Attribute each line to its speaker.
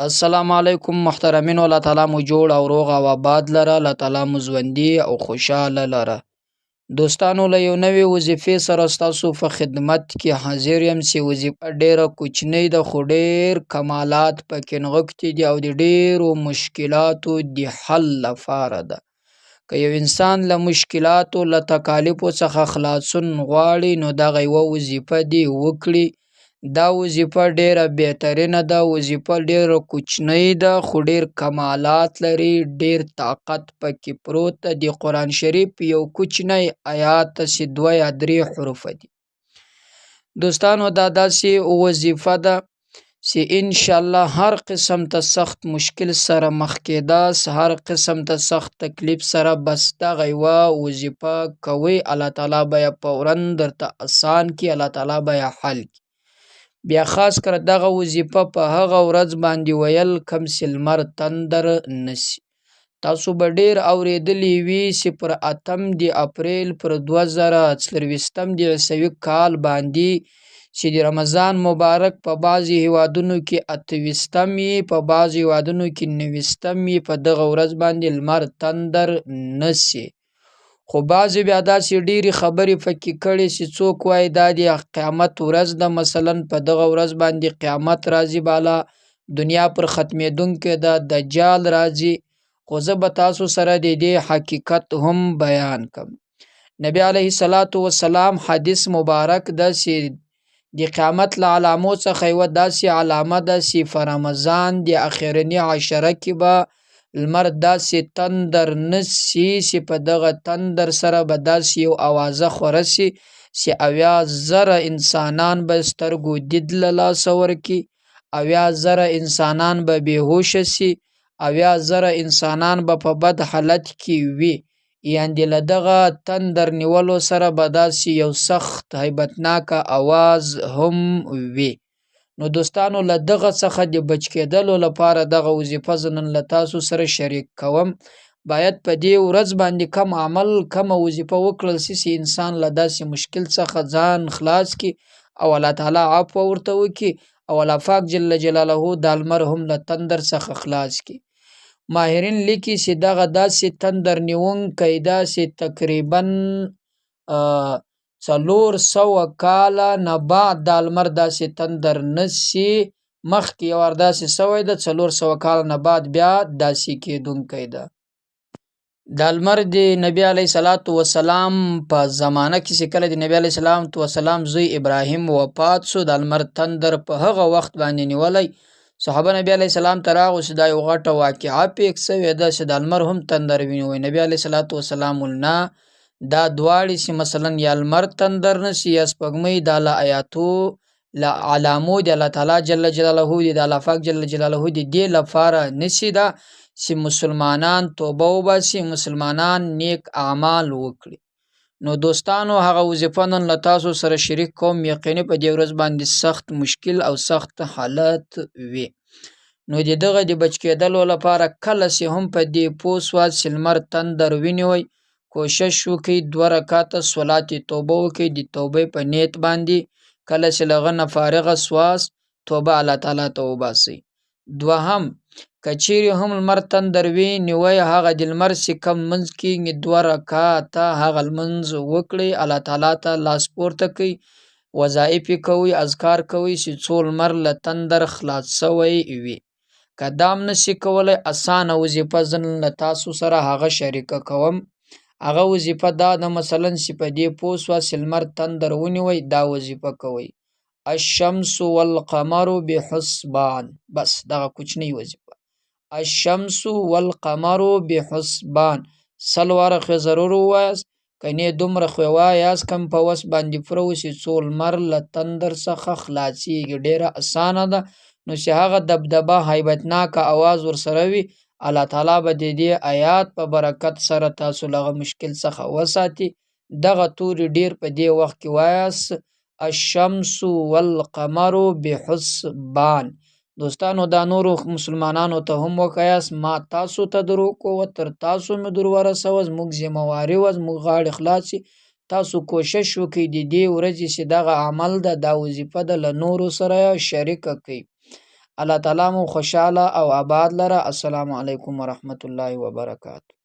Speaker 1: السلام علیکم محترمینو، الله تعالی مو جوړ او روغ او آباد لره. الله تعالی مو ژوندي او خوشحاله لره. دوستانو، له یو نوې وظیفې سره ستاسو په خدمت کې حاضر یم چې وظیفه ډیره کوچنۍ ده خو ډیر کمالات پکې نغښتي دي او د ډیرو مشکلاتو د حل لپاره ده. که یو انسان له مشکلاتو له تکالیفو څخه خلاصون غواړي نو دغه یوه وظیفه دې وکړي. دا وظیفه ډیره بهترینه ده، وظیفه ډیره کوچنۍ ده خو ډیر کمالات لري، ډیر طاقت پکې پروت ده. د قرآن شریف یو کوچنی آیات چې 2 یا 3 حروف دي. دوستانو، دا داسې وظیفه ده چې ان شاء الله هر قسم ته سخت مشکل سره مخ کېداس، هر قسم ته سخت تکلیف سره بس دغه یوه وظیفه کوئ، الله تعالی به یې فورا درته آسان کړي، الله تعالی به یې حل کړي. بیا خاص کر دغه وظیفه په هغه ورځ باندې ویل کوم چې لمر تندر نسی. تاسو به ډیر اوریدلی وي چې پر 8 د اپریل پر 2024 د عیسوي کال باندې چې د رمضان مبارک په بعضې هیوادونو کې 28 یې، په بعضې هیوادونو کې 29 یې، په دغه ورځ باندې لمر تندر نسی. خو بعضې بیا داسې ډیرې خبرې پکې کړي چې څوک وایي دا د قیامت ورځ ده، مثلا په دغه ورځ باندې قیامت راځي، بالا دنیا پر ختمېدونکې ده، دجال راځي. خو زه به تاسو سره د دې حقیقت هم بیان کړم. نبی علیه الصلاة والسلام حدیث مبارک ده چې د قیامت له علامو څخه یوه داسې علامه ده چې په رمضان د اخرني عشره کې به لمر داسې تندر نسی چې په دغه تندر سره به داسې یو اوازه خوره سي چې 80,000 انسانان به سترګو دید له لاسه ورکړي، 80,000 انسانان به بېهوشه سي، 80,000 انسانان به په بد حالت کې وي. یعنې له دغه تندر نیولو سره به داسې یو سخت هیبتناکه اواز هم وي. نو دوستانو، له دغه څخه د بچ کېدلو لپاره دغه وظیفه زه نن له تاسو سره شریک کوم. باید په دې ورځ باندې کم عمل، کومه وظیفه وکړل سي چې انسان له داسې مشکل څخه ځان خلاص کړي او الله تعالی عفو ورته وکړي او الله پاک جل جلاله دا لمر هم له تندر څخه خلاص کړي. ماهرین لیکي چې دغه داسې تندر نیونکی داسې تقریبا 400 کاله نه بعد دا لمر داسې تندر نسی. مخکې یو وار داسې سوی ده، 400 کاله نه بعد بیا داسې کېدونکی ده. دا لمر د نبی علیه الصلاة والسلام په زمانه کې چې کله د نبی علیه الصلاة والسلام زوی ابراهیم وفات شو، دا لمر تندر په هغه وخت باندې نیولی. صحابه نبی علیه السلام ته راغو چې دا یو غټه واقعه پیښ سوې ده چې دا لمر هم تندر ویني. نبی علیه الصلاة والسلام نه دا دواړې چې مثلا یا لمر تندر نسی یا سپوږمۍ، دا له آیاتو له علامو د الله تعالی جل جلاله د الله پاک جل جلاله د دې لپاره نسی ده چې مسلمانان توبه وباسي، مسلمانان نیک اعمال وکړي. نو دوستانو، هغه وظیفه نن له تاسو سره شریک کوم. یقیني په دې ورځ باندې سخت مشکل او سخت حالت وي. نو د دغه د بچ کېدلو لپاره کله چې هم په دې پوه سواد چې لمر تندر ونیوئ، کوشش وکړئ 2 رکعته صلات توبه وکړئ، د توبې په نیت باندې. کله چې له هغه نه فارغه سواست، توبه الله تعالی ته وباسئ. دوهم، که چیرې هم لمر تندر ونیوئ، هغه د لمر چې کوم لمونځ کېږي 2 رکعته هغه لمونځ وکړئ، الله تعالی ته لاس پورته کړئ، وظایف یې کوئ، اذکار کوئ چې څو لمر له تندر خلاص سوی وي. که دا هم نشي کولی، اسانه وظیفه زه نن له تاسو سره هغه شریکه کوم. هغه وظیفه دا ده مثلا چې په دې پوه سوه چې لمر تندر ونیوئ، دا وظیفه کوئ: الشمس والقمر بحسبان. بس دغه کوچنۍ وظیفه، الشمس والقمر بحسبان. 100 واره خو ضرور ووایاست، کنې دومره خو وایاست کم په وس باندې پوره وسي څو لمر له تندر څخه خلاصیږي. ډیره اسانه ده. نو چې هغه دبدبه هیبتناکه اواز ورسره وي، الله تعالی به د دې آیات په برکت سره تاسو لغه مشکل څخه وساتي. دغه توري ډیر په دې وخت کې وایاست: الشمس والقمر بحسبان. دوستانو، دا نورو مسلمانانو ته هم وکایاست. ما تاسو ته دروکو و تر تاسو مې در ورسوه، زموږ ذمهواري وه، زموږ غاړې خلاصې. تاسو کوشش وکړئ د دې ورځې چې دغه عمل ده، دا وظیفه ده، له نورو سره شریکه کړئ. الله تعالی مو خوشاله او آباد لره. السلام علیکم ورحمت الله وبرکاته.